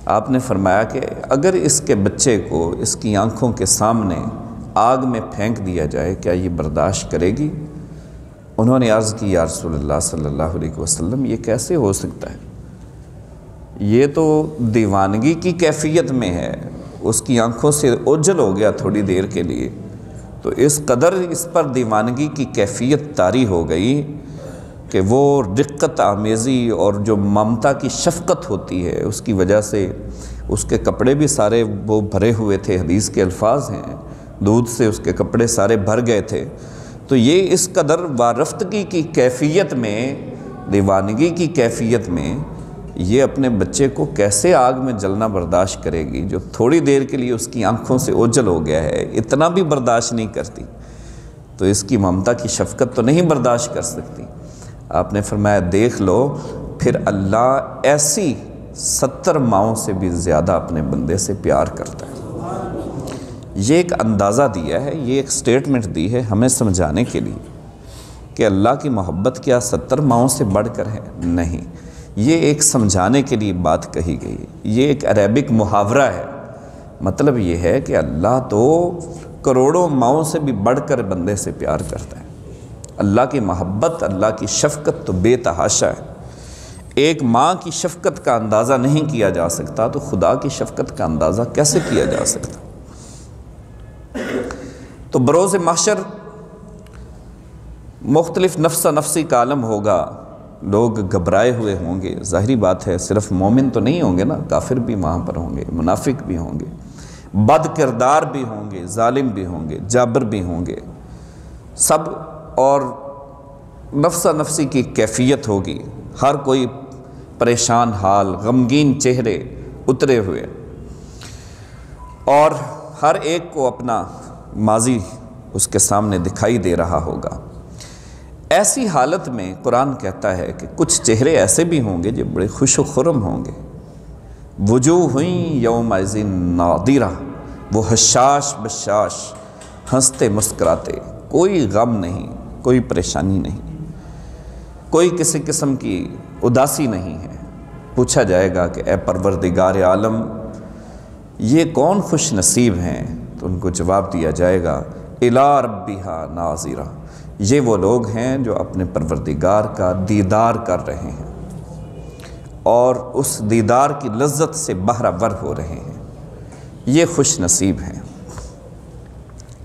آپ نے فرمایا کہ اگر اس کے بچے کو اس کی آنکھوں کے سامنے آگ میں پھینک دیا جائے کیا یہ برداشت کرے گی؟ انہوں نے عرض کی یا رسول اللہ صلی اللہ علیہ وسلم یہ کیسے ہو سکتا ہے؟ یہ تو دیوانگی کی کیفیت میں ہے، اس کی آنکھوں سے اوجھل ہو گیا تھوڑی دیر کے لیے، تو اس قدر اس پر دیوانگی کی کیفیت طاری ہو گئی کہ وہ رقت آمیزی اور جو ممتا کی شفقت ہوتی ہے اس کی وجہ سے اس کے کپڑے بھی سارے وہ بھرے ہوئے تھے، حدیث کے الفاظ ہیں، دودھ سے اس کے کپڑے سارے بھر گئے تھے، تو یہ اس قدر وارفتگی کی کیفیت میں، دیوانگی کی کیفیت میں یہ اپنے بچے کو کیسے آگ میں جلنا برداشت کرے گی جو تھوڑی دیر کے لیے اس کی آنکھوں سے اوجھل ہو گیا ہے، اتنا بھی برداشت نہیں کرتی، تو اس کی ممتا کی شفقت تو نہیں برداشت کر سکتی۔ آپ نے فرمایا دیکھ لو پھر اللہ ایسی 70 ماؤں سے بھی زیادہ اپنے بندے سے پیار کرتا ہے۔ یہ ایک اندازہ دیا ہے، یہ ایک سٹیٹمنٹ دی ہے ہمیں سمجھانے کے لیے کہ اللہ کی محبت کیا 70 ماؤں سے بڑھ کر ہے؟ نہیں، یہ ایک سمجھانے کے لیے بات کہی گئی ہے۔ یہ ایک عربک محاورہ ہے، مطلب یہ ہے کہ اللہ تو کروڑوں ماؤں سے بھی بڑھ کر بندے سے پیار کرتا ہے۔ اللہ کی محبت، اللہ کی شفقت تو بے تحاشا ہے، ایک ماں کی شفقت کا اندازہ نہیں کیا جا سکتا تو خدا کی شفقت کا اندازہ کیسے کیا جا سکتا؟ تو بروز محشر مختلف نفس نفسی کا عالم ہوگا، لوگ گھبرائے ہوئے ہوں گے، ظاہری بات ہے صرف مومن تو نہیں ہوں گے نا، کافر بھی وہاں پر ہوں گے، منافق بھی ہوں گے، بد کردار بھی ہوں گے، ظالم بھی ہوں گے، جابر بھی ہوں گے، سب، اور نفس نفسی کی کیفیت ہوگی، ہر کوئی پریشان حال، غمگین چہرے اترے ہوئے، اور ہر ایک کو اپنا ماضی اس کے سامنے دکھائی دے رہا ہوگا۔ ایسی حالت میں قرآن کہتا ہے کہ کچھ چہرے ایسے بھی ہوں گے جو بڑے خوش و خرم ہوں گے، وجوہ یومئذ ناضرہ، وہ حشاش بشاش، ہنستے مسکراتے، کوئی غم نہیں، کوئی پریشانی نہیں، کوئی کسی قسم کی اداسی نہیں ہے۔ پوچھا جائے گا کہ اے پروردگار عالم یہ کون خوش نصیب ہیں؟ تو ان کو جواب دیا جائے گا الی ربہا ناظرہ، یہ وہ لوگ ہیں جو اپنے پروردگار کا دیدار کر رہے ہیں اور اس دیدار کی لذت سے بہرہ ور ہو رہے ہیں، یہ خوش نصیب ہیں۔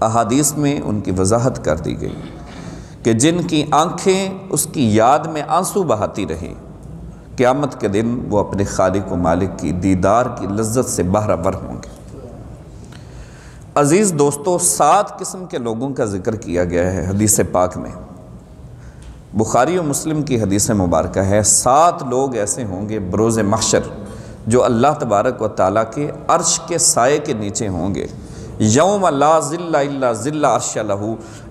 احادیث میں ان کی وضاحت کر دی گئی کہ جن کی آنکھیں اس کی یاد میں آنسو بہاتی رہیں، قیامت کے دن وہ اپنے خالق و مالک کی دیدار کی لذت سے بہرہ ور ہوں گے۔ عزیز دوستو، 7 قسم کے لوگوں کا ذکر کیا گیا ہے حدیث پاک میں۔ بخاری و مسلم کی حدیث مبارکہ ہے 7 لوگ ایسے ہوں گے بروز محشر جو اللہ تبارک و تعالیٰ کے عرش کے سائے کے نیچے ہوں گے، یوم لا ظل الا ظل عرش لہ،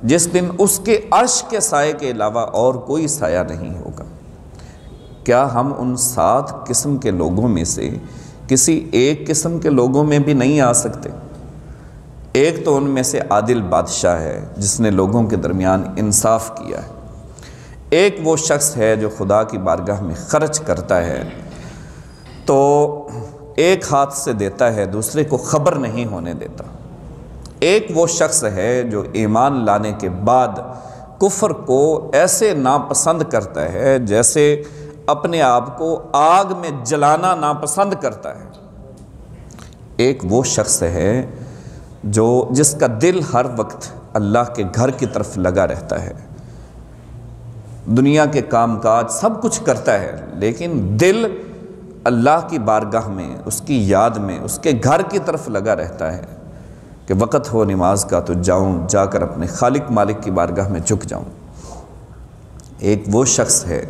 جس دن اس کے عرش کے سائے کے علاوہ اور کوئی سایہ نہیں ہوگا۔ کیا ہم ان 7 قسم کے لوگوں میں سے کسی ایک قسم کے لوگوں میں بھی نہیں آ سکتے؟ ایک تو ان میں سے عادل بادشاہ ہے جس نے لوگوں کے درمیان انصاف کیا ہے، ایک وہ شخص ہے جو خدا کی بارگاہ میں خرچ کرتا ہے تو ایک ہاتھ سے دیتا ہے، دوسرے کو خبر نہیں ہونے دیتا، ایک وہ شخص ہے جو ایمان لانے کے بعد کفر کو ایسے ناپسند کرتا ہے جیسے اپنے آپ کو آگ میں جلانا ناپسند کرتا ہے، ایک وہ شخص ہے جس کا دل ہر وقت اللہ کے گھر کی طرف لگا رہتا ہے، دنیا کے کام کاج سب کچھ کرتا ہے لیکن دل اللہ کی بارگاہ میں، اس کی یاد میں، اس کے گھر کی طرف لگا رہتا ہے کہ وقت ہو نماز کا تو جاؤں، جا کر اپنے خالق مالک کی بارگاہ میں جھک جاؤں۔ ایک وہ شخص ہے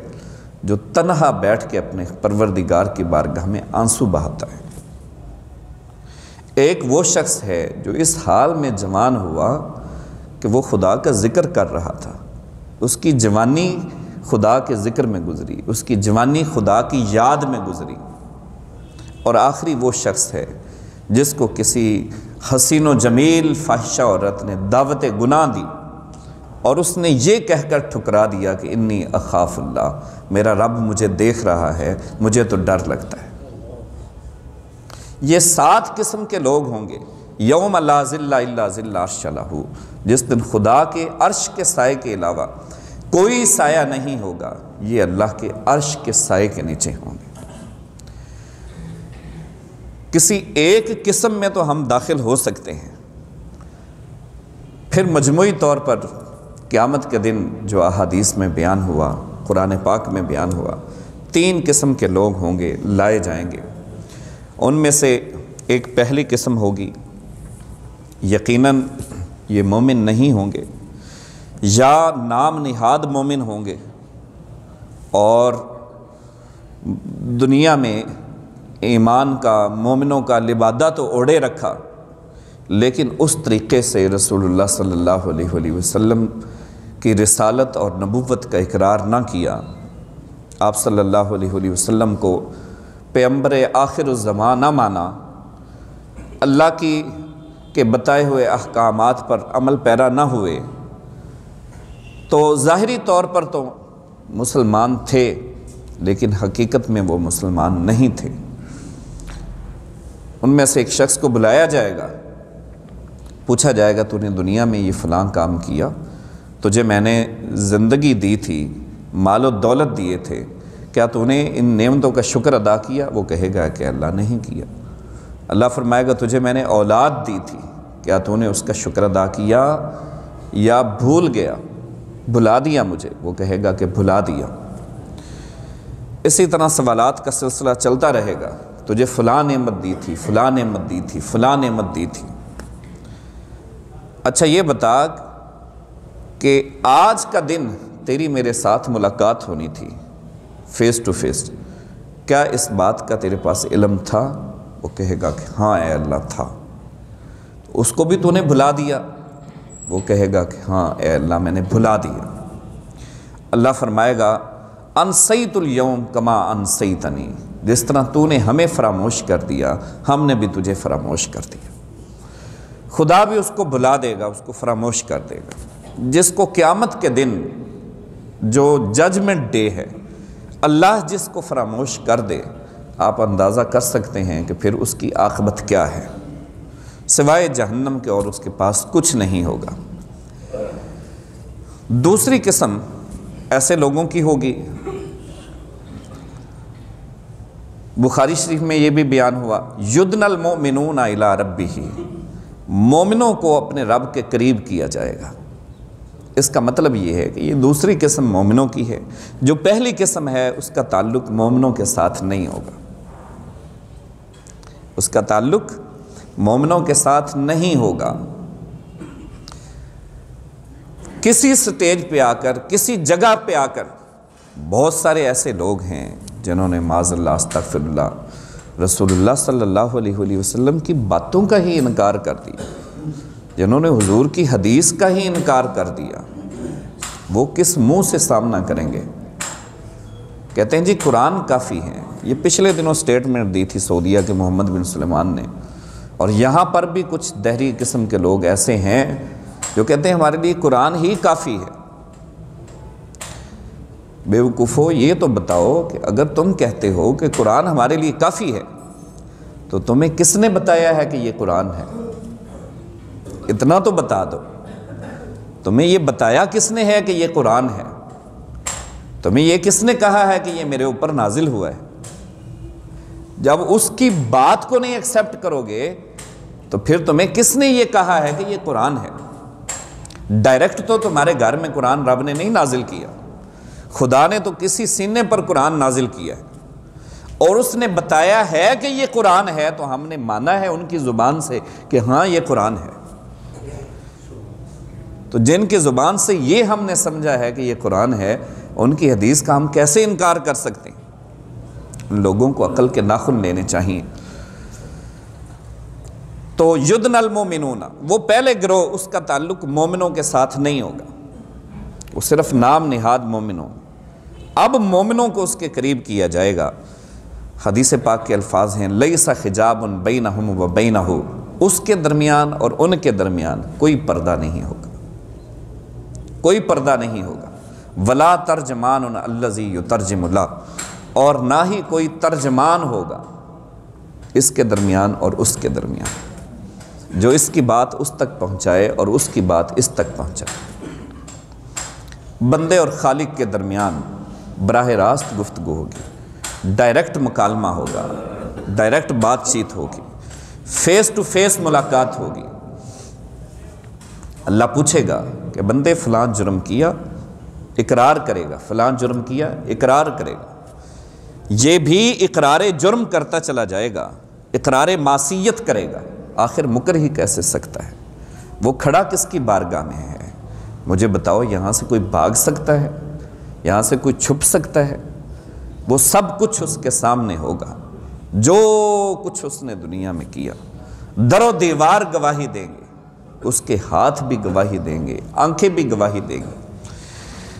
جو تنہا بیٹھ کے اپنے پروردگار کی بارگاہ میں آنسو بہاتا ہے، ایک وہ شخص ہے جو اس حال میں جوان ہوا کہ وہ خدا کا ذکر کر رہا تھا، اس کی جوانی خدا کے ذکر میں گزری، اس کی جوانی خدا کی یاد میں گزری، اور آخری وہ شخص ہے جس کو کسی حسین و جمیل فاحشہ عورت نے دعوت گناہ دی اور اس نے یہ کہہ کر ٹھکرا دیا کہ انی اخاف اللہ، میرا رب مجھے دیکھ رہا ہے، مجھے تو ڈر لگتا ہے۔ یہ 7 قسم کے لوگ ہوں گے۔ یوم لا ظل الا ظل عرش لہ، جس دن خدا کے عرش کے سائے کے علاوہ کوئی سایہ نہیں ہوگا، یہ اللہ کے عرش کے سائے کے نیچے ہوں گے۔ کسی ایک قسم میں تو ہم داخل ہو سکتے ہیں، پھر مجموعی طور پر قیامت کے دن جو احادیث میں بیان ہوا، قرآن پاک میں بیان ہوا، 3 قسم کے لوگ ہوں گے، لائے جائیں گے۔ ان میں سے ایک پہلی قسم ہوگی، یقیناً یہ مومن نہیں ہوں گے، یا نام نہاد مومن ہوں گے اور دنیا میں ایمان کا، مومنوں کا لبادہ تو اوڑھے رکھا، لیکن اس طریقے سے رسول اللہ صلی اللہ علیہ وسلم کی رسالت اور نبوت کا اقرار نہ کیا، آپ صلی اللہ علیہ وسلم کو پیغمبر آخر الزمان نہ مانا، اللہ کے بتائے ہوئے احکامات پر عمل پیرا نہ ہوئے، تو ظاہری طور پر تو مسلمان تھے، لیکن حقیقت میں وہ مسلمان نہیں تھے۔ ان میں سے ایک شخص کو بلایا جائے گا، پوچھا جائے گا تو نے دنیا میں یہ فلاں کام کیا، تجھے میں نے زندگی دی تھی، مال و دولت دیے تھے، کیا تو نے ان نعمتوں کا شکر ادا کیا؟ وہ کہے گا کہ اللہ نہیں کیا۔ اللہ فرمائے گا تجھے میں نے اولاد دی تھی، کیا تو نے اس کا شکر ادا کیا یا بھول گیا، بھلا دیا مجھے؟ وہ کہے گا کہ بھلا دیا۔ اسی طرح سوالات کا سلسلہ چلتا رہے گا، تجھے فلاں نعمت دی تھی، فلاں نعمت دی تھی، فلاں نعمت دی تھی۔ اچھا یہ بتا کہ آج کا دن تیری میرے ساتھ ملاقات ہونی تھی فیس ٹو فیس، کیا اس بات کا تیرے پاس علم تھا؟ وہ کہے گا کہ ہاں اے اللہ تھا۔ اس کو بھی تو نے بھلا دیا؟ وہ کہے گا کہ ہاں اے اللہ میں نے بھلا دیا۔ اللہ فرمائے گا انسیت الیوم کما انسیتنی، جس طرح تو نے ہمیں فراموش کر دیا، ہم نے بھی تجھے فراموش کر دیا۔ خدا بھی اس کو بھلا دے گا، اس کو فراموش کر دے گا۔ جس کو قیامت کے دن جو ججمنٹ ڈے ہے، اللہ جس کو فراموش کر دے، آپ اندازہ کر سکتے ہیں کہ پھر اس کی عاقبت کیا ہے، سوائے جہنم کے اور اس کے پاس کچھ نہیں ہوگا۔ دوسری قسم ایسے لوگوں کی ہوگی، بخاری شریف میں یہ بھی بیان ہوا، یدن المؤمنون الی ربہ، مومنوں کو اپنے رب کے قریب کیا جائے گا۔ اس کا مطلب یہ ہے کہ یہ دوسری قسم مومنوں کی ہے، جو پہلی قسم ہے اس کا تعلق مومنوں کے ساتھ نہیں ہوگا، اس کا تعلق مومنوں کے ساتھ نہیں ہوگا۔ کسی سٹیج پہ آ کر، کسی جگہ پہ آ کر بہت سارے ایسے لوگ ہیں جنہوں نے معاذ اللہ استغفر اللہ رسول اللہ صلی اللہ علیہ وسلم کی باتوں کا ہی انکار کر دیا، جنہوں نے حضور کی حدیث کا ہی انکار کر دیا۔ وہ کس منہ سے سامنا کریں گے؟ کہتے ہیں جی قرآن کافی ہے۔ یہ پچھلے دنوں سٹیٹمنٹ دی تھی سعودیہ کے محمد بن سلیمان نے، اور یہاں پر بھی کچھ دہری قسم کے لوگ ایسے ہیں جو کہتے ہیں ہمارے لیے قرآن ہی کافی ہے۔ بیوقوفو، یہ تو بتاؤ کہ اگر تم کہتے ہو کہ قرآن ہمارے لیے کافی ہے، تو تمہیں کس نے بتایا ہے کہ یہ قرآن ہے؟ اتنا تو بتا دو، تمہیں یہ بتایا کس نے ہے کہ یہ قرآن ہے؟ تمہیں یہ کس نے کہا ہے کہ یہ میرے اوپر نازل ہوا ہے؟ جب اس کی بات کو نہیں ایکسیپٹ کرو گے تو پھر تمہیں کس نے یہ کہا ہے کہ یہ قرآن ہے؟ ڈائریکٹ تو تمہارے گھر میں قرآن رب نے نہیں نازل کیا، خدا نے تو کسی سینے پر قرآن نازل کیا ہے، اور اس نے بتایا ہے کہ یہ قرآن ہے، تو ہم نے مانا ہے ان کی زبان سے کہ ہاں یہ قرآن ہے۔ تو جن کی زبان سے یہ ہم نے سمجھا ہے کہ یہ قرآن ہے، ان کی حدیث کا ہم کیسے انکار کر سکتے ہیں؟ ان لوگوں کو عقل کے ناخن لینے چاہیے۔ تو یدن المؤمنون، وہ پہلے گروہ، اس کا تعلق مومنوں کے ساتھ نہیں ہوگا، وہ صرف نام نہاد مومنوں۔ اب مومنوں کو اس کے قریب کیا جائے گا۔ حدیث پاک کے الفاظ ہیں لیس حجاب بینہم و بینہ، اس کے درمیان اور ان کے درمیان کوئی پردہ نہیں ہوگا، کوئی پردہ نہیں ہوگا۔ ولا ترجمان الذی یترجم اللہ، اور نہ ہی کوئی ترجمان ہوگا اس کے درمیان اور اس کے درمیان، جو اس کی بات اس تک پہنچائے اور اس کی بات اس تک پہنچائے۔ بندے اور خالق کے درمیان براہ راست گفتگو ہوگی، ڈائریکٹ مکالمہ ہوگا، ڈائریکٹ بات چیت ہوگی، فیس ٹو فیس ملاقات ہوگی۔ اللہ پوچھے گا کہ بندے فلاں جرم کیا، اقرار کرے گا، فلاں جرم کیا، اقرار کرے گا۔ یہ بھی اقرار جرم کرتا چلا جائے گا، اقرار معصیت کرے گا، آخر مکر ہی کیسے سکتا ہے؟ وہ کھڑا کس کی بارگاہ میں ہے؟ مجھے بتاؤ، یہاں سے کوئی بھاگ سکتا ہے؟ یہاں سے کوئی چھپ سکتا ہے؟ وہ سب کچھ اس کے سامنے ہوگا، جو کچھ اس نے دنیا میں کیا۔ در و دیوار گواہی دیں گے، اس کے ہاتھ بھی گواہی دیں گے، آنکھیں بھی گواہی دیں گے،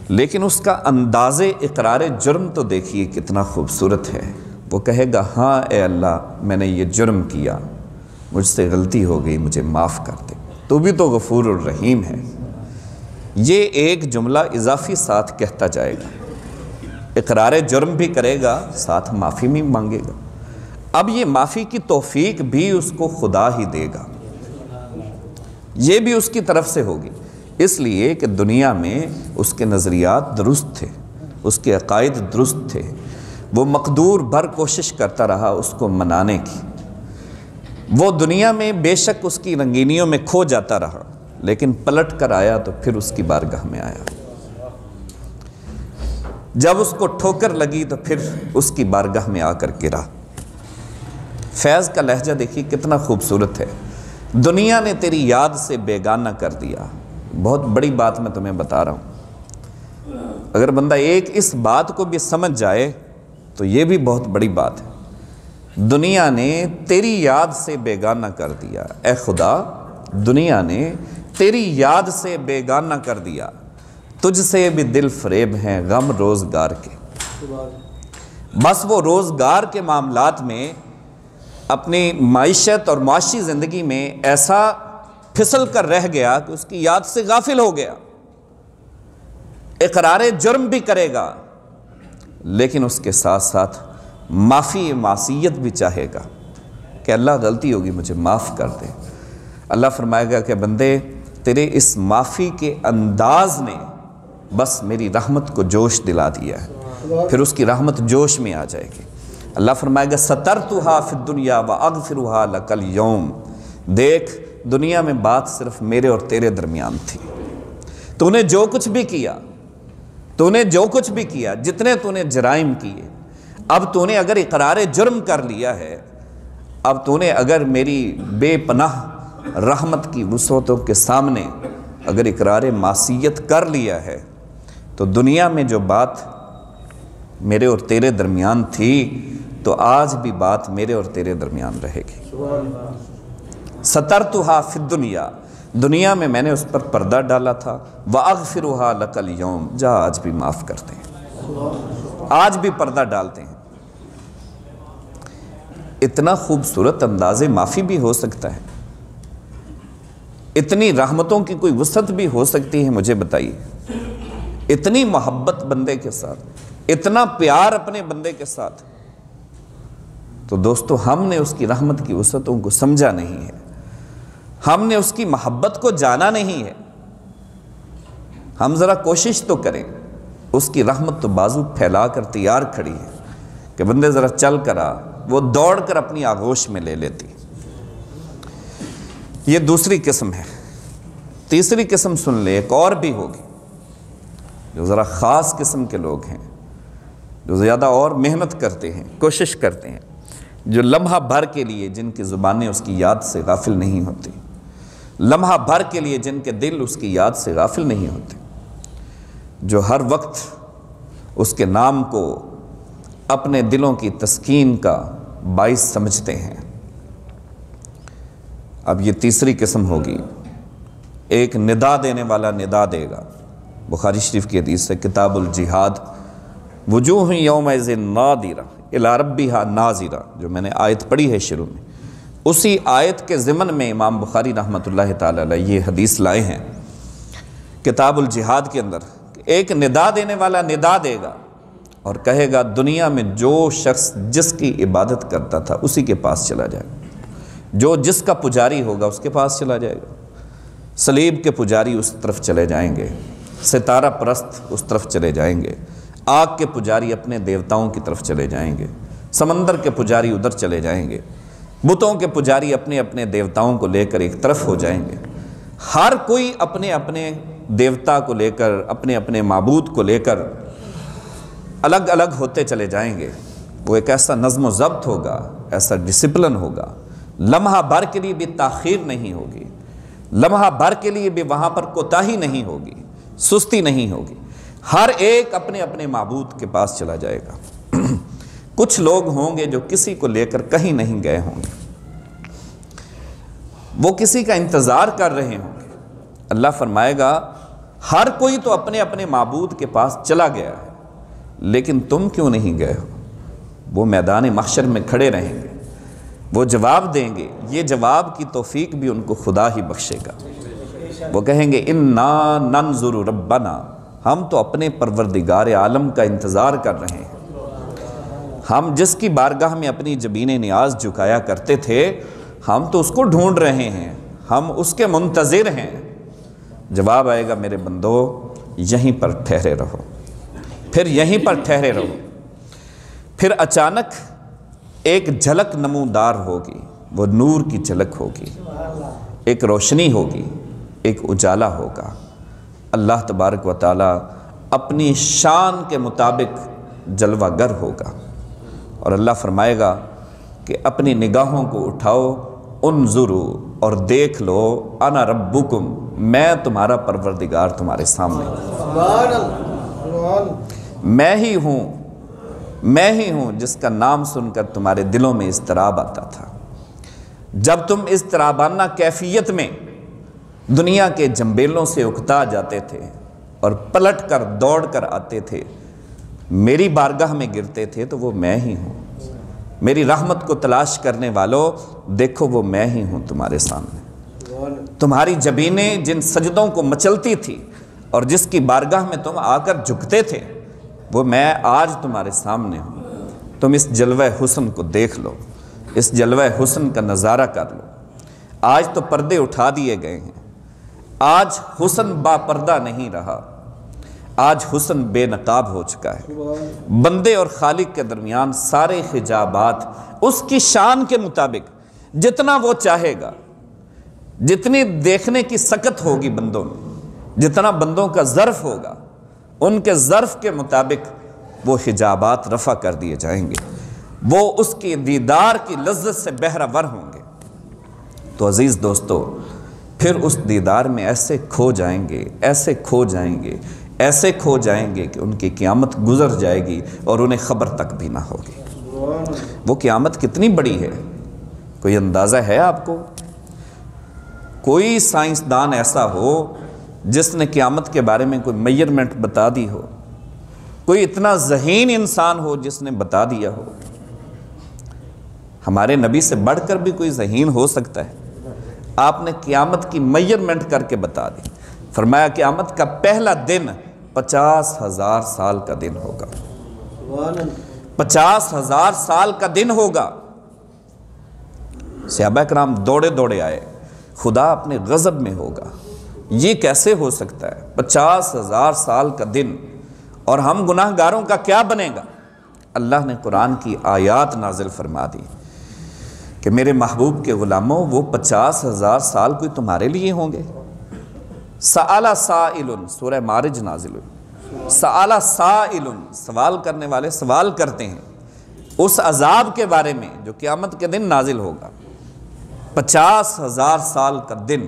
لیکن اس کا انداز اقرار جرم تو دیکھیے کتنا خوبصورت ہے۔ وہ کہے گا ہاں اے اللہ، میں نے یہ جرم کیا، مجھ سے غلطی ہو گئی، مجھے معاف کر دے، تو بھی تو غفور الرحیم ہے۔ یہ ایک جملہ اضافی ساتھ کہتا جائے گا، اقرار جرم بھی کرے گا، ساتھ معافی بھی مانگے گا۔ اب یہ معافی کی توفیق بھی اس کو خدا ہی دے گا، یہ بھی اس کی طرف سے ہوگی، اس لیے کہ دنیا میں اس کے نظریات درست تھے، اس کے عقائد درست تھے، وہ مقدور بھر کوشش کرتا رہا اس کو منانے کی۔ وہ دنیا میں بے شک اس کی رنگینیوں میں کھو جاتا رہا، لیکن پلٹ کر آیا تو پھر اس کی بارگاہ میں آیا۔ جب اس کو ٹھوکر لگی تو پھر اس کی بارگاہ میں آ کر گرا۔ فیض کا لہجہ دیکھیے کتنا خوبصورت ہے۔ دنیا نے تیری یاد سے بیگانہ کر دیا۔ بہت بڑی بات میں تمہیں بتا رہا ہوں، اگر بندہ ایک اس بات کو بھی سمجھ جائے تو یہ بھی بہت بڑی بات ہے۔ دنیا نے تیری یاد سے بیگانہ کر دیا، اے خدا، دنیا نے تیری یاد سے بیگانہ کر دیا، تجھ سے بھی دل فریب ہیں غم روزگار کے۔ بس وہ روزگار کے معاملات میں، اپنی معیشت اور معاشی زندگی میں ایسا پھسل کر رہ گیا کہ اس کی یاد سے غافل ہو گیا۔ اقرار جرم بھی کرے گا، لیکن اس کے ساتھ ساتھ معافی معصیت بھی چاہے گا کہ اللہ غلطی ہوگی، مجھے معاف کر دے۔ اللہ فرمائے گا کہ بندے، تیرے اس معافی کے انداز نے بس میری رحمت کو جوش دلا دیا ہے، پھر اس کی رحمت جوش میں آ جائے گی۔ اللہ فرمائے گا سترتھا فی الدنیا واغفرھا لک الیوم۔ دیکھ، دنیا میں بات صرف میرے اور تیرے درمیان تھی، تو نے جو کچھ بھی کیا، تو نے جو کچھ بھی کیا، جتنے تو نے جرائم کیے، اب تو نے اگر اقرار جرم کر لیا ہے، اب تو نے اگر میری بے پناہ رحمت کی وسعتوں کے سامنے اگر اقرار معصیت کر لیا ہے، تو دنیا میں جو بات میرے اور تیرے درمیان تھی، تو آج بھی بات میرے اور تیرے درمیان رہے گی۔ سترتھا فی الدنیا، دنیا میں نے اس پر پردہ ڈالا تھا، واغفرھا لک الیوم، جا آج بھی معاف کرتے ہیں، آج بھی پردہ ڈالتے ہیں۔ اتنا خوبصورت انداز معافی بھی ہو سکتا ہے، اتنی رحمتوں کی کوئی وسعت بھی ہو سکتی ہے؟ مجھے بتائیے، اتنی محبت بندے کے ساتھ، اتنا پیار اپنے بندے کے ساتھ۔ تو دوستو، ہم نے اس کی رحمت کی وسعتوں کو سمجھا نہیں ہے، ہم نے اس کی محبت کو جانا نہیں ہے۔ ہم ذرا کوشش تو کریں، اس کی رحمت تو بازو پھیلا کر تیار کھڑی ہے کہ بندے ذرا چل کر آ، وہ دوڑ کر اپنی آغوش میں لے لیتی۔ یہ دوسری قسم ہے۔ تیسری قسم سن لے، ایک اور بھی ہوگی، جو ذرا خاص قسم کے لوگ ہیں، جو زیادہ اور محنت کرتے ہیں، کوشش کرتے ہیں، جو لمحہ بھر کے لیے جن کی زبانیں اس کی یاد سے غافل نہیں ہوتی، لمحہ بھر کے لیے جن کے دل اس کی یاد سے غافل نہیں ہوتے، جو ہر وقت اس کے نام کو اپنے دلوں کی تسکین کا باعث سمجھتے ہیں۔ اب یہ تیسری قسم ہوگی، ایک ندا دینے والا ندا دے گا۔ بخاری شریف کی حدیث ہے، کتاب الجہاد، وجوہ یومئذ ناظرہ الی ربہا ناظرہ، جو میں نے آیت پڑھی ہے شروع میں، اسی آیت کے ضمن میں امام بخاری رحمۃ اللہ تعالی علیہ یہ حدیث لائے ہیں کتاب الجہاد کے اندر۔ ایک ندا دینے والا ندا دے گا، اور کہے گا دنیا میں جو شخص جس کی عبادت کرتا تھا اسی کے پاس چلا جائے گا، جو جس کا پجاری ہوگا اس کے پاس چلا جائے گا۔ صلیب کے پجاری اس طرف چلے جائیں گے، ستارہ پرست اس طرف چلے جائیں گے، آگ کے پجاری اپنے دیوتاؤں کی طرف چلے جائیں گے، سمندر کے پجاری ادھر چلے جائیں گے، بتوں کے پجاری اپنے اپنے دیوتاؤں کو لے کر ایک طرف ہو جائیں گے۔ ہر کوئی اپنے اپنے دیوتا کو لے کر، اپنے اپنے معبود کو لے کر الگ الگ ہوتے چلے جائیں گے۔ وہ ایک ایسا نظم و ضبط ہوگا، ایسا ڈسپلن ہوگا، لمحہ بھر کے لیے بھی تاخیر نہیں ہوگی، لمحہ بھر کے لیے بھی وہاں پر کوتاہی نہیں ہوگی، سستی نہیں ہوگی، ہر ایک اپنے اپنے معبود کے پاس چلا جائے گا۔ کچھ لوگ ہوں گے جو کسی کو لے کر کہیں نہیں گئے ہوں گے، وہ کسی کا انتظار کر رہے ہوں گے۔ اللہ فرمائے گا ہر کوئی تو اپنے اپنے معبود کے پاس چلا گیا ہے، لیکن تم کیوں نہیں گئے ہو؟ وہ میدان محشر میں کھڑے رہیں گے، وہ جواب دیں گے، یہ جواب کی توفیق بھی ان کو خدا ہی بخشے گا۔ وہ کہیں گے انا ننظر ربنا، ہم تو اپنے پروردگار عالم کا انتظار کر رہے ہیں، ہم جس کی بارگاہ میں اپنی جبین نیاز جھکایا کرتے تھے ہم تو اس کو ڈھونڈ رہے ہیں، ہم اس کے منتظر ہیں۔ جواب آئے گا میرے بندو یہیں پر ٹھہرے رہو، پھر یہیں پر ٹھہرے رہو۔ پھر اچانک ایک جھلک نمودار ہوگی، وہ نور کی جھلک ہوگی، ایک روشنی ہوگی، ایک اجالا ہوگا۔ اللہ تبارک و تعالی اپنی شان کے مطابق جلوہ گر ہوگا، اور اللہ فرمائے گا کہ اپنی نگاہوں کو اٹھاؤ، انظروا، اور دیکھ لو، انا ربکم، میں تمہارا پروردگار تمہارے سامنے، میں ہی ہوں جس کا نام سن کر تمہارے دلوں میں اضطراب آتا تھا۔ جب تم اضطرابانہ کیفیت میں دنیا کے جنبیلوں سے اکتا جاتے تھے اور پلٹ کر دوڑ کر آتے تھے، میری بارگاہ میں گرتے تھے، تو وہ میں ہی ہوں۔ میری رحمت کو تلاش کرنے والوں، دیکھو وہ میں ہی ہوں تمہارے سامنے۔ تمہاری جبینیں جن سجدوں کو مچلتی تھی اور جس کی بارگاہ میں تم آ کر جھکتے تھے، وہ میں آج تمہارے سامنے ہوں۔ تم اس جلوہ حسن کو دیکھ لو، اس جلوہ حسن کا نظارہ کر لو۔ آج تو پردے اٹھا دیے گئے ہیں، آج حسن با پردہ نہیں رہا، آج حسن بے نقاب ہو چکا ہے۔ بندے اور خالق کے درمیان سارے حجابات اس کی شان کے مطابق جتنا وہ چاہے گا، جتنی دیکھنے کی سکت ہوگی بندوں میں، جتنا بندوں کا ظرف ہوگا، ان کے ظرف کے مطابق وہ حجابات رفع کر دیے جائیں گے، وہ اس کی دیدار کی لذت سے بہرہ ور ہوں گے۔ تو عزیز دوستو، پھر اس دیدار میں ایسے کھو جائیں گے، ایسے کھو جائیں گے، ایسے کھو جائیں گے کہ ان کی قیامت گزر جائے گی اور انہیں خبر تک بھی نہ ہوگی۔ وہ قیامت کتنی بڑی ہے، کوئی اندازہ ہے آپ کو؟ کوئی سائنسدان ایسا ہو جس نے قیامت کے بارے میں کوئی میجرمنٹ بتا دی ہو؟ کوئی اتنا ذہین انسان ہو جس نے بتا دیا ہو؟ ہمارے نبی سے بڑھ کر بھی کوئی ذہین ہو سکتا ہے؟ آپ نے قیامت کی میجرمنٹ کر کے بتا دی، فرمایا قیامت کا پہلا دن 50,000 سال کا دن ہوگا، 50,000 سال کا دن ہوگا۔ صحابہ کرام دوڑے دوڑے آئے، خدا اپنے غضب میں ہوگا، یہ کیسے ہو سکتا ہے 50,000 سال کا دن، اور ہم گناہ گاروں کا کیا بنے گا؟ اللہ نے قرآن کی آیات نازل فرما دی کہ میرے محبوب کے غلاموں، وہ 50,000 سال کوئی تمہارے لیے ہوں گے؟ سأل سائل، سورہ مارج نازل ہوئی، سأل سائل، سوال کرنے والے سوال کرتے ہیں اس عذاب کے بارے میں جو قیامت کے دن نازل ہوگا۔ 50,000 سال کا دن،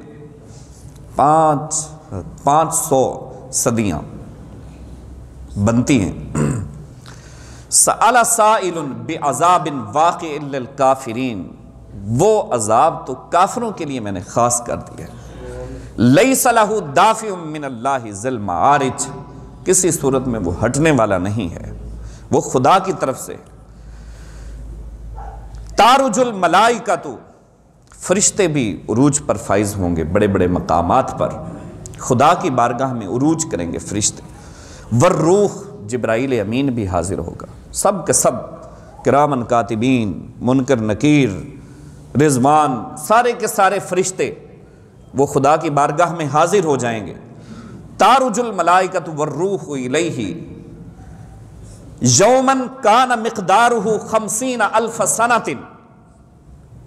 500 صدیاں بنتی ہیں۔ سأل سائل بعذاب واقع للکافرین، وہ عذاب تو کافروں کے لیے میں نے خاص کر دیا ہے۔ لیس لہ دافع من اللہ ذی المعارج، کسی صورت میں وہ ہٹنے والا نہیں ہے، وہ خدا کی طرف سے۔ تعرج الملائکۃ، فرشتے بھی عروج پر فائز ہوں گے، بڑے بڑے مقامات پر خدا کی بارگاہ میں عروج کریں گے فرشتے۔ والروح، جبرائیل امین بھی حاضر ہوگا، سب کے سب کرامن کاتبین، منکر نکیر، رضوان، سارے کے سارے فرشتے وہ خدا کی بارگاہ میں حاضر ہو جائیں گے۔ تارج الملائکۃ والروح الیہ یومن کان مقدارہ 50,000 سنۃ،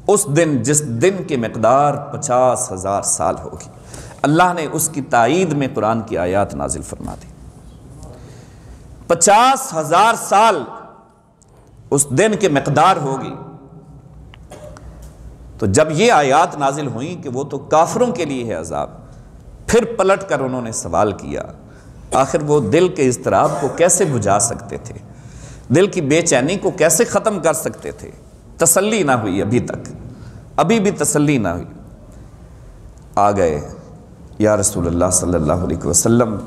اس دن جس دن کی مقدار 50,000 سال ہوگی۔ اللہ نے اس کی تائید میں قرآن کی آیات نازل فرما دی۔ 50,000 سال اس دن کی مقدار ہوگی۔ تو جب یہ آیات نازل ہوئیں کہ وہ تو کافروں کے لیے ہے عذاب، پھر پلٹ کر انہوں نے سوال کیا آخر وہ دل کے اضطراب کو کیسے بجھا سکتے تھے، دل کی بے چینی کو کیسے ختم کر سکتے تھے؟ تسلی نہ ہوئی ابھی تک، ابھی بھی تسلی نہ ہوئی۔ آ گئے یا رسول اللہ صلی اللہ علیہ وسلم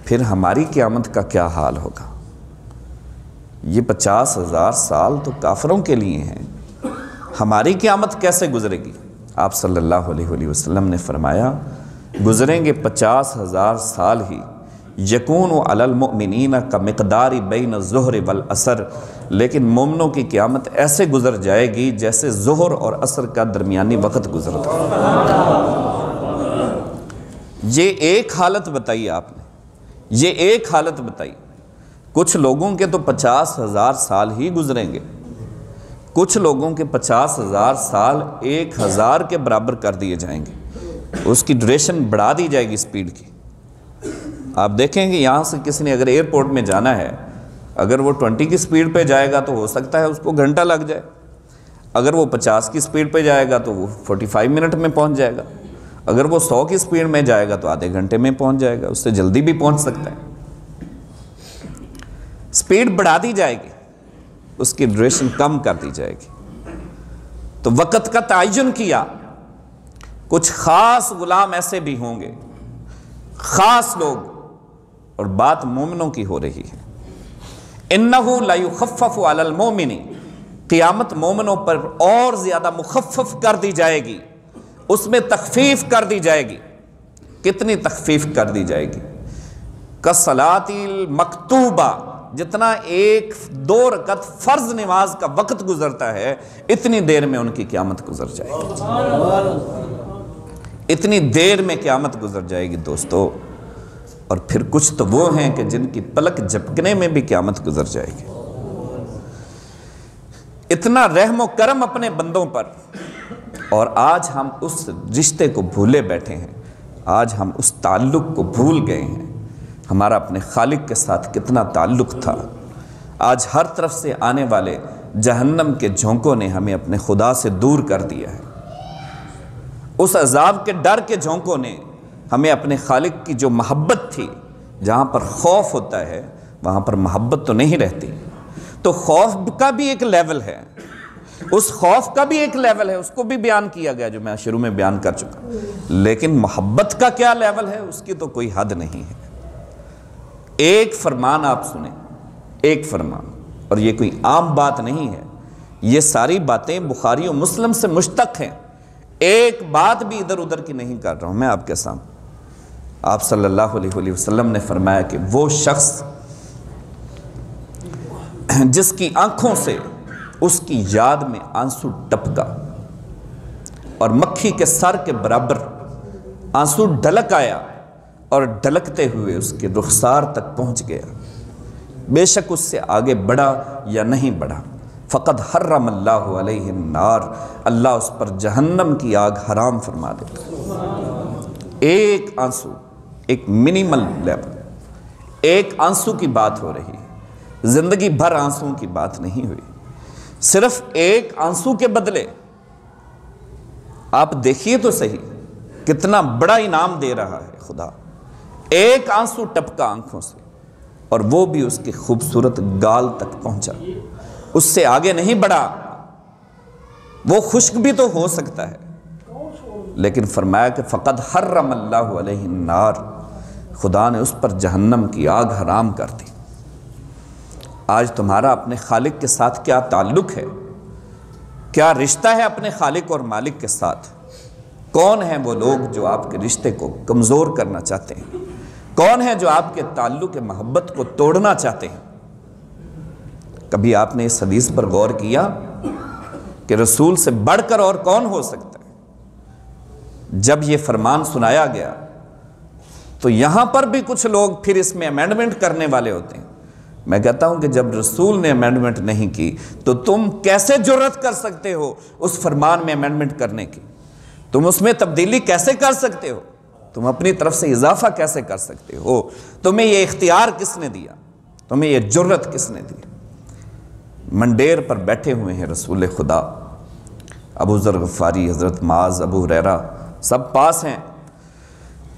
پھر ہماری قیامت کا کیا حال ہوگا؟ یہ 50,000 سال تو کافروں کے لیے ہیں، ہماری قیامت کیسے گزرے گی؟ آپ صلی اللہ علیہ وسلم نے فرمایا گزریں گے 50,000 سال ہی، یکون علی المؤمنین کا مقدار بین الظہر والعصر، لیکن مومنوں کی قیامت ایسے گزر جائے گی جیسے ظہر اور عصر کا درمیانی وقت گزرتا ہے۔ یہ ایک حالت بتائی آپ نے، یہ ایک حالت بتائی۔ کچھ لوگوں کے تو 50,000 سال ہی گزریں گے، کچھ لوگوں کے 50,000 سال 1,000 کے برابر کر دیے جائیں گے، اس کی ڈیوریشن بڑھا دی جائے گی سپیڈ کی۔ آپ دیکھیں کہ یہاں سے کسی نے اگر ایئرپورٹ میں جانا ہے، اگر وہ 20 کی سپیڈ پہ جائے گا تو ہو سکتا ہے اس کو گھنٹہ لگ جائے، اگر وہ 50 کی سپیڈ پہ جائے گا تو وہ 45 منٹ میں پہنچ جائے گا، اگر وہ 100 کی سپیڈ میں جائے گا تو آدھے گھنٹے میں پہنچ جائے گا، اس سے جلدی بھی پہنچ سکتا ہے۔ سپیڈ بڑھا دی جائے گی، اس کی ڈیوریشن کم کر دی جائے گی۔ تو وقت کا تعین کیا، کچھ خاص غلام ایسے بھی ہوں گے، خاص لوگ، اور بات مومنوں کی ہو رہی ہے۔ اِنَّهُ لَيُخَفَّفُ عَلَى الْمُؤْمِنِ، قیامت مومنوں پر اور زیادہ مخفف کر دی جائے گی، اس میں تخفیف کر دی جائے گی۔ کتنی تخفیف کر دی جائے گی؟ کَالصَّلَاةِ الْمَكْتُوبَةِ، جتنا 1-2 رکعت فرض نماز کا وقت گزرتا ہے اتنی دیر میں ان کی قیامت گزر جائے گی، اتنی دیر میں قیامت گزر جائے گی دوستو۔ اور پھر کچھ تو وہ ہیں کہ جن کی پلک جھپکنے میں بھی قیامت گزر جائے گی۔ اتنا رحم و کرم اپنے بندوں پر، اور آج ہم اس رشتے کو بھولے بیٹھے ہیں، آج ہم اس تعلق کو بھول گئے ہیں۔ ہمارا اپنے خالق کے ساتھ کتنا تعلق تھا، آج ہر طرف سے آنے والے جہنم کے جھونکوں نے ہمیں اپنے خدا سے دور کر دیا ہے۔ اس عذاب کے ڈر کے جھونکوں نے ہمیں اپنے خالق کی جو محبت تھی، جہاں پر خوف ہوتا ہے وہاں پر محبت تو نہیں رہتی۔ تو خوف کا بھی ایک لیول ہے، اس خوف کا بھی ایک لیول ہے، اس کو بھی بیان کیا گیا جو میں شروع میں بیان کر چکا، لیکن محبت کا کیا لیول ہے اس کی تو کوئی حد نہیں ہے۔ ایک فرمان آپ سنیں، ایک فرمان، اور یہ کوئی عام بات نہیں ہے، یہ ساری باتیں بخاری و مسلم سے مشتق ہیں، ایک بات بھی ادھر ادھر کی نہیں کر رہا ہوں میں آپ کے سامنے۔ آپ صلی اللہ علیہ وسلم نے فرمایا کہ وہ شخص جس کی آنکھوں سے اس کی یاد میں آنسو ٹپکا اور مکھی کے سر کے برابر آنسو ڈھلک آیا اور ڈھلکتے ہوئے اس کے رخسار تک پہنچ گیا، بے شک اس سے آگے بڑھا یا نہیں بڑھا، فقد حرم اللہ علیہ النار، اللہ اس پر جہنم کی آگ حرام فرما دیتا۔ ایک آنسو، ایک منیمل لیول، ایک آنسو کی بات ہو رہی ہے، زندگی بھر آنسوں کی بات نہیں ہوئی، صرف ایک آنسو کے بدلے آپ دیکھیے تو صحیح کتنا بڑا انعام دے رہا ہے خدا۔ ایک آنسو ٹپکا آنکھوں سے، اور وہ بھی اس کے خوبصورت گال تک پہنچا، اس سے آگے نہیں بڑھا۔ وہ خشک بھی تو ہو سکتا ہے، لیکن فرمایا کہ فقد حرم اللہ علیہ النار، خدا نے اس پر جہنم کی آگ حرام کر دی۔ آج تمہارا اپنے خالق کے ساتھ کیا تعلق ہے؟ کیا رشتہ ہے اپنے خالق اور مالک کے ساتھ؟ کون ہیں وہ لوگ جو آپ کے رشتے کو کمزور کرنا چاہتے ہیں؟ کون ہے جو آپ کے تعلق محبت کو توڑنا چاہتے ہیں؟ کبھی آپ نے اس حدیث پر غور کیا کہ رسول سے بڑھ کر اور کون ہو سکتا ہے؟ جب یہ فرمان سنایا گیا تو یہاں پر بھی کچھ لوگ پھر اس میں امینڈمنٹ کرنے والے ہوتے ہیں۔ میں کہتا ہوں کہ جب رسول نے امینڈمنٹ نہیں کی تو تم کیسے جرأت کر سکتے ہو اس فرمان میں امینڈمنٹ کرنے کی؟ تم اس میں تبدیلی کیسے کر سکتے ہو؟ تم اپنی طرف سے اضافہ کیسے کر سکتے ہو؟ تمہیں یہ اختیار کس نے دیا؟ تمہیں یہ جرأت کس نے دی؟ منڈیر پر بیٹھے ہوئے ہیں رسول خدا، ابو ذر غفاری، حضرت معاذ، ابو ہریرہ سب پاس ہیں۔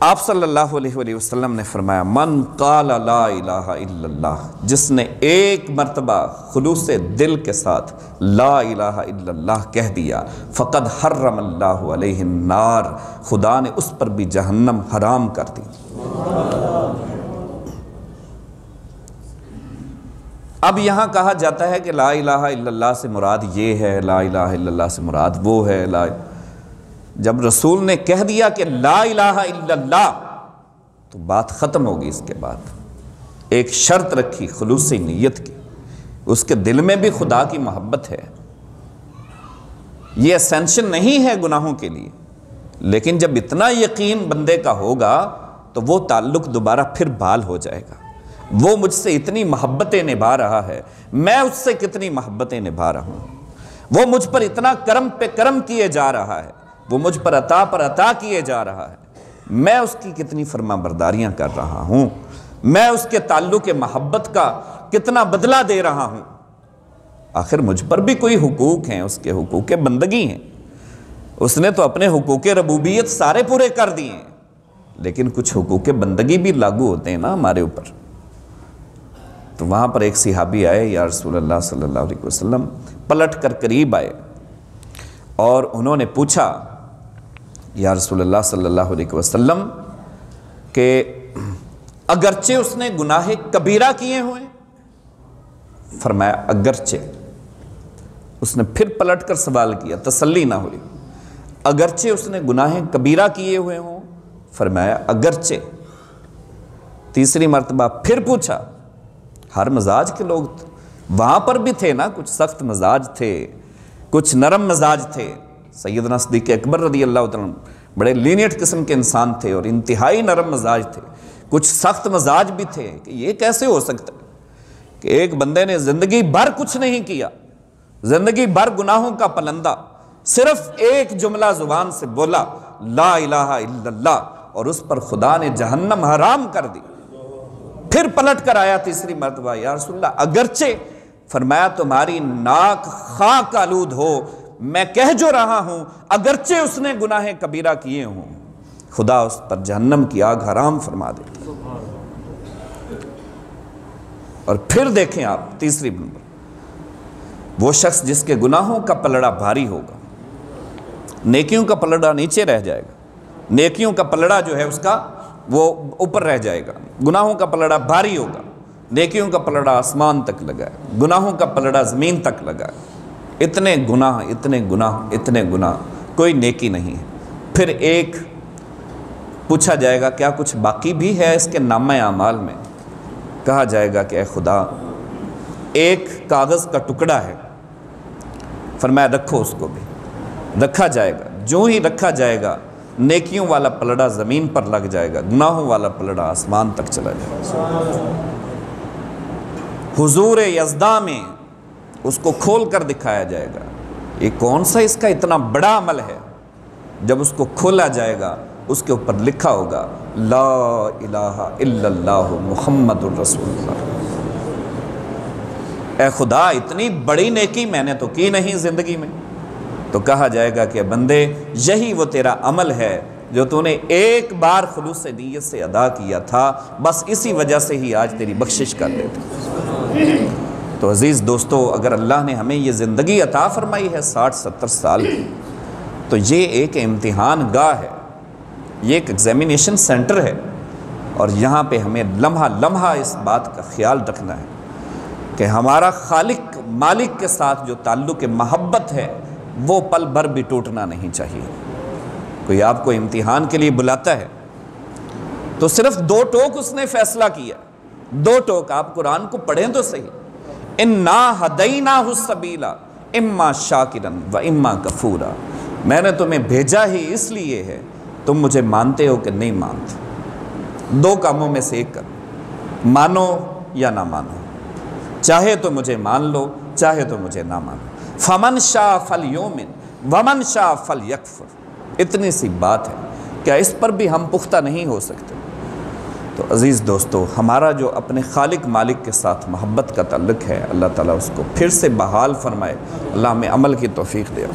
آپ صلی اللہ علیہ وآلہ وسلم نے فرمایا من قال لا الہ الا اللہ، جس نے ایک مرتبہ خلوص دل کے ساتھ لا الہ الا اللہ کہہ دیا، فقد حرم اللہ علیہ النار، خدا نے اس پر بھی جہنم حرام کر دی۔ اب یہاں کہا جاتا ہے کہ لا الہ الا اللہ سے مراد یہ ہے، لا الہ الا اللہ سے مراد وہ ہے۔ جب رسول نے کہہ دیا کہ لا الہ الا اللہ تو بات ختم ہوگی۔ اس کے بعد ایک شرط رکھی خلوص نیت کی، اس کے دل میں بھی خدا کی محبت ہے، یہ اسینشن نہیں ہے گناہوں کے لیے، لیکن جب اتنا یقین بندے کا ہوگا تو وہ تعلق دوبارہ پھر بحال ہو جائے گا۔ وہ مجھ سے اتنی محبتیں نبھا رہا ہے، میں اس سے کتنی محبتیں نبھا رہا ہوں، وہ مجھ پر اتنا کرم پہ کرم کیے جا رہا ہے، وہ مجھ پر عطا کیے جا رہا ہے، میں اس کی کتنی فرما برداریاں کر رہا ہوں، میں اس کے تعلق محبت کا کتنا بدلہ دے رہا ہوں۔ آخر مجھ پر بھی کوئی حقوق ہیں، اس کے حقوق بندگی ہیں، اس نے تو اپنے حقوق ربوبیت سارے پورے کر دیے ہیں، لیکن کچھ حقوق بندگی بھی لاگو ہوتے ہیں نا ہمارے اوپر۔ تو وہاں پر ایک صحابی آئے، یا رسول اللہ صلی اللہ علیہ وسلم، پلٹ کر قریب آئے اور انہوں نے پوچھا یا رسول اللہ صلی اللہ علیہ وسلم کہ اگرچہ اس نے گناہ کبیرہ کیے ہوئے؟ فرمایا اگرچہ۔ اس نے پھر پلٹ کر سوال کیا، تسلی نہ ہوئی، اگرچہ اس نے گناہ کبیرہ کیے ہوئے ہوں؟ فرمایا اگرچہ۔ تیسری مرتبہ پھر پوچھا، ہر مزاج کے لوگ وہاں پر بھی تھے نا، کچھ سخت مزاج تھے، کچھ نرم مزاج تھے۔ سیدنا صدیق اکبر رضی اللہ تعالیٰ بڑے لینیٹ قسم کے انسان تھے اور انتہائی نرم مزاج تھے، کچھ سخت مزاج بھی تھے کہ یہ کیسے ہو سکتا ہے کہ ایک بندے نے زندگی بھر کچھ نہیں کیا، زندگی بھر گناہوں کا پلندہ، صرف ایک جملہ زبان سے بولا لا الہ الا اللہ، اور اس پر خدا نے جہنم حرام کر دی۔ پھر پلٹ کر آیا تیسری مرتبہ، یا رسول اللہ اگرچہ۔ فرمایا تمہاری ناک خاک آلود ہو، میں کہہ جو رہا ہوں اگرچہ اس نے گناہ کبیرہ کیے ہوں، خدا اس پر جہنم کی آگ حرام فرما دیتا۔ اور پھر دیکھیں آپ تیسری نمبر، وہ شخص جس کے گناہوں کا پلڑا بھاری ہوگا، نیکیوں کا پلڑا نیچے رہ جائے گا، نیکیوں کا پلڑا جو ہے اس کا وہ اوپر رہ جائے گا، گناہوں کا پلڑا بھاری ہوگا، نیکیوں کا پلڑا آسمان تک لگا ہے، گناہوں کا پلڑا زمین تک لگا ہے، اتنے گناہ اتنے گناہ اتنے گناہ، کوئی نیکی نہیں ہے۔ پھر ایک پوچھا جائے گا کیا کچھ باقی بھی ہے اس کے نامہ اعمال میں؟ کہا جائے گا کہ اے خدا ایک کاغذ کا ٹکڑا ہے، فرمایا رکھو، اس کو بھی رکھا جائے گا۔ جو ہی رکھا جائے گا نیکیوں والا پلڑا زمین پر لگ جائے گا، گناہوں والا پلڑا آسمان تک چلا جائے گا۔ حضور یزداں میں اس کو کھول کر دکھایا جائے گا، یہ کون سا اس کا اتنا بڑا عمل ہے؟ جب اس کو کھولا جائے گا اس کے اوپر لکھا ہوگا لا الہ الا اللہ محمد الرسول اللہ۔ اے خدا اتنی بڑی نیکی میں نے تو کی نہیں زندگی میں۔ تو کہا جائے گا کہ بندے یہی وہ تیرا عمل ہے جو تو نے ایک بار خلوص نیت سے ادا کیا تھا، بس اسی وجہ سے ہی آج تیری بخشش کر لیتے۔ تو عزیز دوستو، اگر اللہ نے ہمیں یہ زندگی عطا فرمائی ہے 60-70 سال کی، تو یہ ایک امتحان گاہ ہے، یہ ایک ایگزامینیشن سینٹر ہے، اور یہاں پہ ہمیں لمحہ لمحہ اس بات کا خیال رکھنا ہے کہ ہمارا خالق مالک کے ساتھ جو تعلق محبت ہے وہ پل بھر بھی ٹوٹنا نہیں چاہیے۔ کوئی آپ کو امتحان کے لیے بلاتا ہے تو صرف 2 ٹوک اس نے فیصلہ کیا، 2 ٹوک۔ آپ قرآن کو پڑھیں تو صحیح، اِنَّا هَدَيْنَاهُ السَّبِيلَ اِمَّا شَاكِرًا وَإِمَّا كَفُورًا، میں نے تمہیں بھیجا ہی اس لیے ہے تم مجھے مانتے ہو کہ نہیں مانتے۔ 2 کاموں میں سے ایک کرو، مانو یا نہ مانو، چاہے تو مجھے مان لو، چاہے تو مجھے نہ مانو۔ فَمَنْ شَاءَ فَلْيُؤْمِنْ وَمَنْ شَاءَ فَلْيَكْفُرْ، اتنی سی بات ہے، کیا اس پر بھی ہم پختہ نہیں ہو سکتے؟ تو عزیز دوستو، ہمارا جو اپنے خالق مالک کے ساتھ محبت کا تعلق ہے، اللہ تعالیٰ اس کو پھر سے بحال فرمائے، اللہ ہمیں عمل کی توفیق دے۔